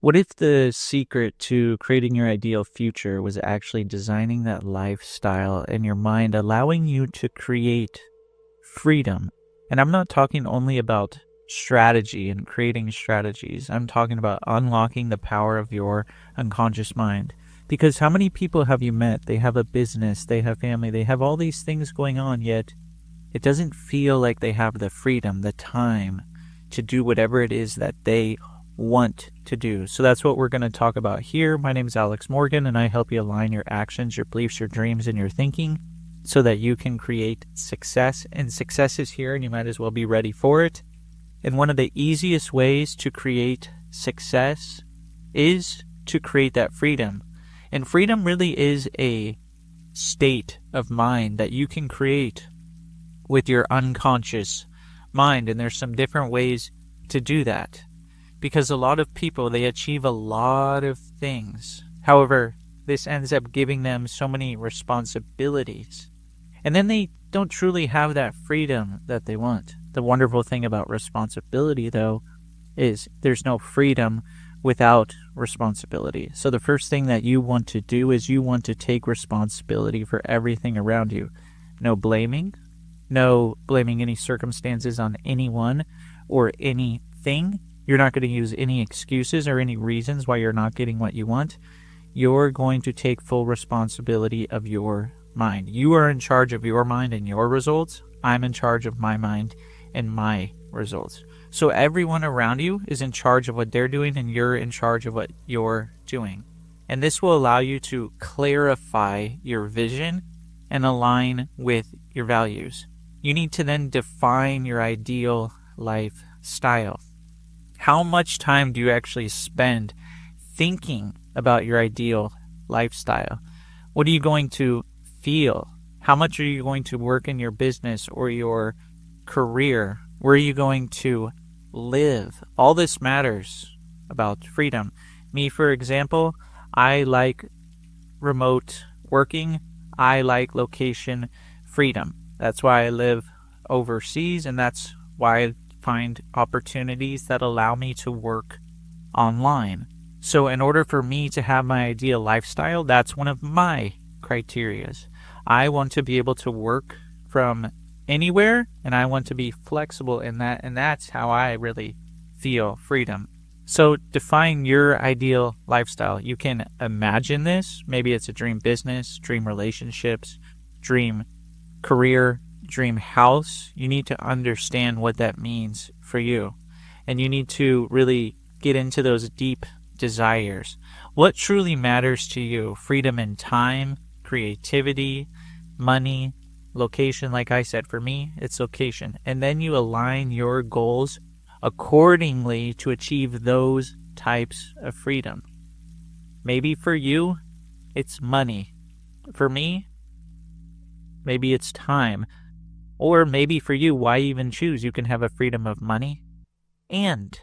What if the secret to creating your ideal future was actually designing that lifestyle in your mind, allowing you to create freedom? And I'm not talking only about strategy and creating strategies. I'm talking about unlocking the power of your unconscious mind. Because how many people have you met? They have a business, they have family, they have all these things going on, yet it doesn't feel like they have the freedom, the time to do whatever it is that they want to do. So that's what we're going to talk about here. My name is Alex Morgan, and I help you align your actions, your beliefs, your dreams, and your thinking so that you can create success. And success is here, and you might as well be ready for it. And one of the easiest ways to create success is to create that freedom. And freedom really is a state of mind that you can create with your unconscious mind. And there's some different ways to do that. Because a lot of people, they achieve a lot of things. However, this ends up giving them so many responsibilities. And then they don't truly have that freedom that they want. The wonderful thing about responsibility, though, is there's no freedom without responsibility. So the first thing that you want to do is you want to take responsibility for everything around you. No blaming any circumstances on anyone or anything. You're not going to use any excuses or any reasons why you're not getting what you want. You're going to take full responsibility of your mind. You are in charge of your mind and your results. I'm in charge of my mind and my results. So everyone around you is in charge of what they're doing, and you're in charge of what you're doing. And this will allow you to clarify your vision and align with your values. You need to then define your ideal lifestyle. How much time do you actually spend thinking about your ideal lifestyle? What are you going to feel? How much are you going to work in your business or your career? Where are you going to live? All this matters about freedom. Me, for example, I like remote working. I like location freedom. That's why I live overseas, and that's why I find opportunities that allow me to work online. So in order for me to have my ideal lifestyle, that's one of my criterias. I want to be able to work from anywhere, and I want to be flexible in that, and that's how I really feel freedom. So define your ideal lifestyle. You can imagine this. Maybe it's a dream business, dream relationships, dream career, dream house. You need to understand what that means for you. And you need to really get into those deep desires. What truly matters to you? Freedom in time, creativity, money, location. Like I said, for me, it's location. And then you align your goals accordingly to achieve those types of freedom. Maybe for you, it's money. For me, maybe it's time. Or maybe for you, why even choose? You can have a freedom of money and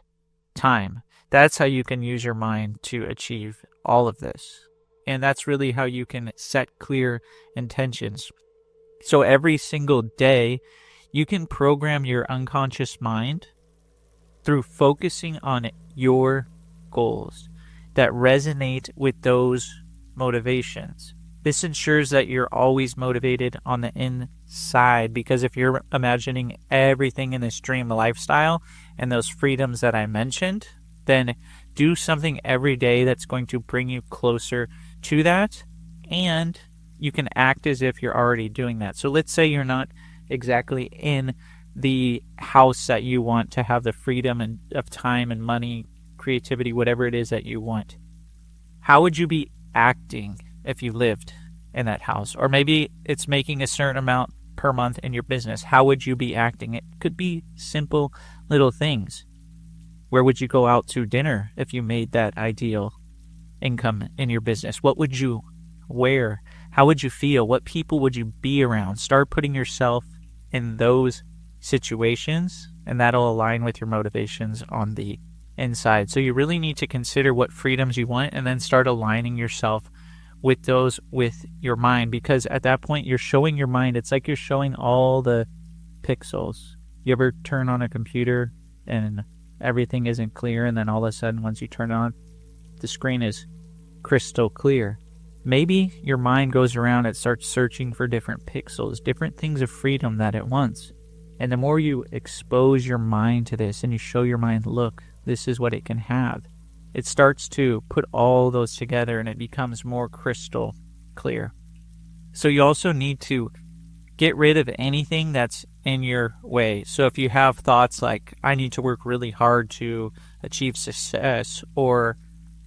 time. That's how you can use your mind to achieve all of this. And that's really how you can set clear intentions. So every single day, you can program your unconscious mind through focusing on your goals that resonate with those motivations. This ensures that you're always motivated on the inside, because if you're imagining everything in this dream lifestyle and those freedoms that I mentioned, then do something every day that's going to bring you closer to that, and you can act as if you're already doing that. So let's say you're not exactly in the house that you want to have the freedom and of time and money, creativity, whatever it is that you want. How would you be acting if you lived in that house? Or maybe it's making a certain amount per month in your business. How would you be acting? It could be simple little things. Where would you go out to dinner if you made that ideal income in your business? What would you wear? How would you feel? What people would you be around? Start putting yourself in those situations, and that'll align with your motivations on the inside. So you really need to consider what freedoms you want, and then start aligning yourself with those with your mind, because at that point you're showing your mind. It's like you're showing all the pixels. You ever turn on a computer and everything isn't clear, and then all of a sudden once you turn it on, the screen is crystal clear. Maybe your mind goes around and starts searching for different pixels, different things of freedom that it wants. And the more you expose your mind to this and you show your mind, look, this is what it can have, it starts to put all those together and it becomes more crystal clear. So you also need to get rid of anything that's in your way. So if you have thoughts like, I need to work really hard to achieve success, or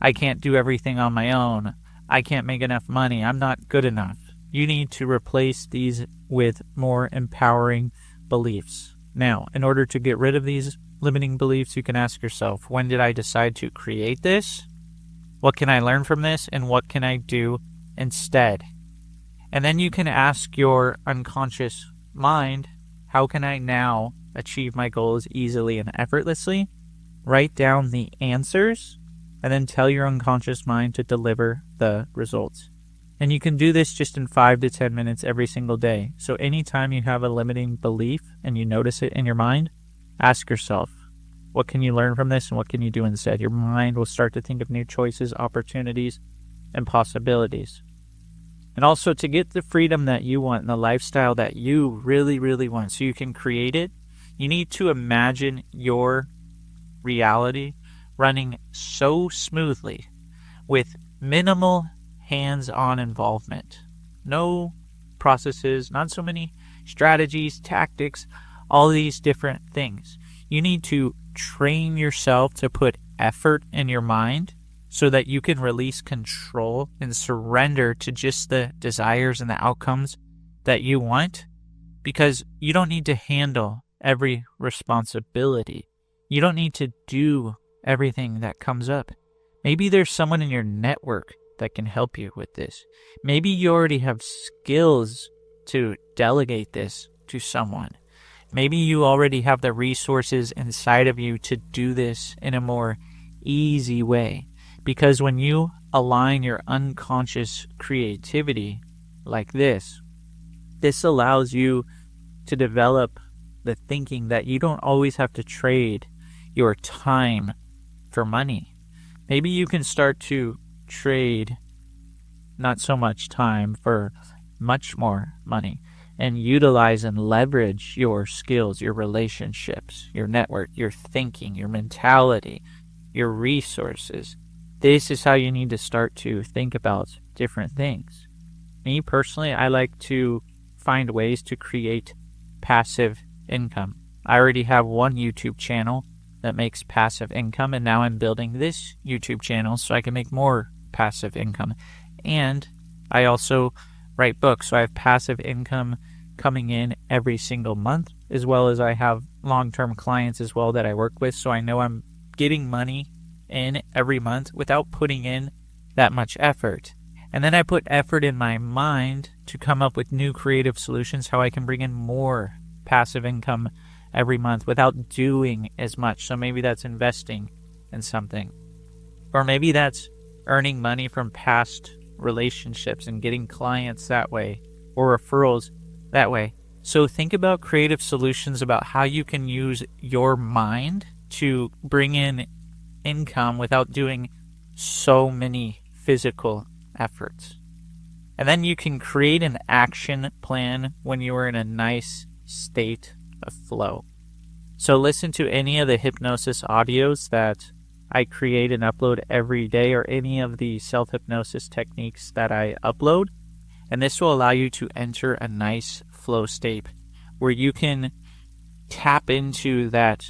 I can't do everything on my own, I can't make enough money, I'm not good enough, you need to replace these with more empowering beliefs. Now, in order to get rid of these limiting beliefs, you can ask yourself, when did I decide to create this? What can I learn from this? And what can I do instead? And then you can ask your unconscious mind, how can I now achieve my goals easily and effortlessly? Write down the answers and then tell your unconscious mind to deliver the results. And you can do this just in 5 to 10 minutes every single day. So anytime you have a limiting belief and you notice it in your mind, ask yourself, what can you learn from this and what can you do instead? Your mind will start to think of new choices, opportunities, and possibilities. And also, to get the freedom that you want and the lifestyle that you really, really want so you can create it, you need to imagine your reality running so smoothly with minimal hands-on involvement. No processes, not so many strategies, tactics, all these different things. You need to train yourself to put effort in your mind so that you can release control and surrender to just the desires and the outcomes that you want, because you don't need to handle every responsibility. You don't need to do everything that comes up. Maybe there's someone in your network that can help you with this. Maybe you already have skills to delegate this to someone. Maybe you already have the resources inside of you to do this in a more easy way. Because when you align your unconscious creativity like this allows you to develop the thinking that you don't always have to trade your time for money. Maybe you can start to trade not so much time for much more money and utilize and leverage your skills, your relationships, your network, your thinking, your mentality, your resources. This is how you need to start to think about different things. Me personally, I like to find ways to create passive income. I already have one YouTube channel that makes passive income, and now I'm building this YouTube channel so I can make more passive income. And I also write books, so I have passive income coming in every single month, as well as I have long-term clients as well that I work with, so I know I'm getting money in every month without putting in that much effort. And then I put effort in my mind to come up with new creative solutions, how I can bring in more passive income every month without doing as much. So maybe that's investing in something, or maybe that's earning money from past relationships and getting clients that way, or referrals that way. So think about creative solutions about how you can use your mind to bring in income without doing so many physical efforts. And then you can create an action plan when you are in a nice state of flow. So listen to any of the hypnosis audios that I create and upload every day, or any of the self-hypnosis techniques that I upload. And this will allow you to enter a nice flow state where you can tap into that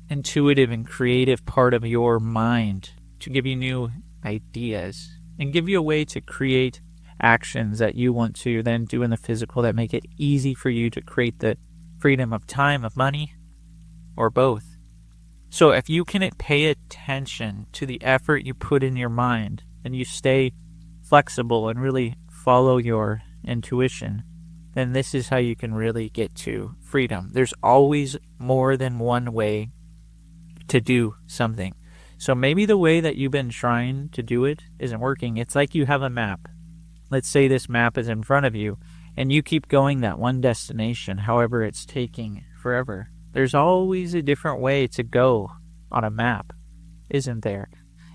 intuitive and creative part of your mind to give you new ideas and give you a way to create actions that you want to then do in the physical that make it easy for you to create the freedom of time, of money, or both. So if you can pay attention to the effort you put in your mind and you stay flexible and really follow your intuition, then this is how you can really get to freedom. There's always more than one way to do something. So maybe the way that you've been trying to do it isn't working. It's like you have a map. Let's say this map is in front of you and you keep going that one destination, however it's taking forever. There's always a different way to go on a map, isn't there?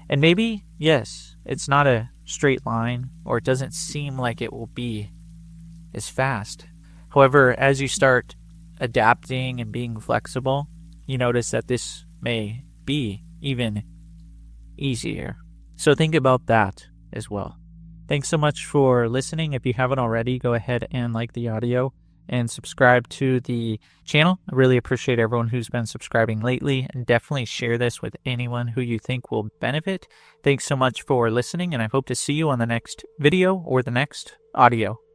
And maybe Yes, it's not a straight line, or it doesn't seem like it will be as fast. However, as you start adapting and being flexible, you notice that this may be even easier. So think about that as well. Thanks so much for listening. If you haven't already, go ahead and like the audio and subscribe to the channel. I really appreciate everyone who's been subscribing lately, and definitely share this with anyone who you think will benefit. Thanks so much for listening, and I hope to see you on the next video or the next audio.